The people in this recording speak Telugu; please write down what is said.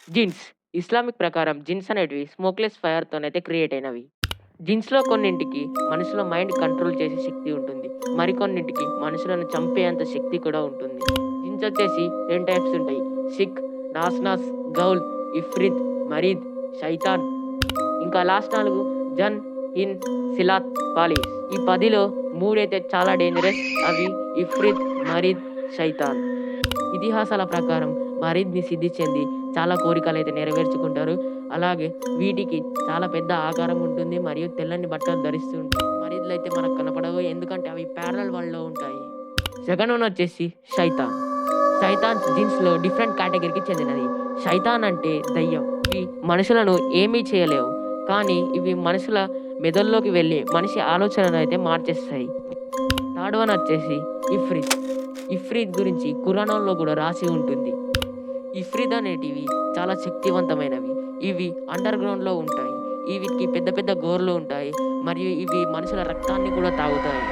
జిన్స్. ఇస్లామిక్ ప్రకారం జిన్స్ అనేటివి స్మోక్‌లెస్ ఫైర్‌తోనైతే క్రియేట్ అయినవి. జిన్స్‌లో కొన్నింటికి మనుషుల మైండ్ కంట్రోల్ చేసే శక్తి ఉంటుంది. మరికొన్నింటికి మనుషులను చంపేంత శక్తి కూడా ఉంటుంది. జిన్స్ వచ్చేసి 10 టైప్స్ ఉంటాయి. సిక్, నాస్నాస్, గౌల్, ఇఫ్రిత్, మరీద్, షైతాన్. ఇంకా లాస్ట్ 4 జన్, హిన్, సిలాత్, పాలీస్. ఈ 10లో 3 అయితే చాలా డేంజరస్. అవి ఇఫ్రిత్, మరీద్, షైతాన్. ఇతిహాసాల ప్రకారం మరీద్‌ని సిద్ధి చెంది చాలా కోరికలైతే నెరవేర్చుకుంటారు. అలాగే వీటికి చాలా పెద్ద ఆకారం ఉంటుంది మరియు తెల్లని బట్టలు ధరిస్తూ ఉంటాయి. మరీద్‌లైతే మనకు కనపడవు. ఎందుకంటే అవి ప్యారలల్ వరల్డ్‌లో ఉంటాయి. సెకండ్ వన్ వచ్చేసి షైతాన్. షైతాన్స్ జిన్స్‌లో డిఫరెంట్ కేటగిరీకి చెందినది. షైతాన్ అంటే దయ్యం. ఇవి మనుషులను ఏమీ చేయలేవు. కానీ ఇవి మనుషుల మెదడులోకి వెళ్లి మనిషి ఆలోచనలనైతే మార్చేస్తాయి. థర్డ్ వన్ వచ్చేసి ఇఫ్రిత్. ఇఫ్రిత్ గురించి ఖురాన్‌లో కూడా రాసి ఉంటుంది. ఇఫ్రిత్ అనేటివి చాలా శక్తివంతమైనవి. ఇవి అండర్ గ్రౌండ్‌లో ఉంటాయి. వీటికి పెద్ద పెద్ద గోర్లు ఉంటాయి. మరియు ఇవి మనుషుల రక్తాన్ని కూడా తాగుతాయి.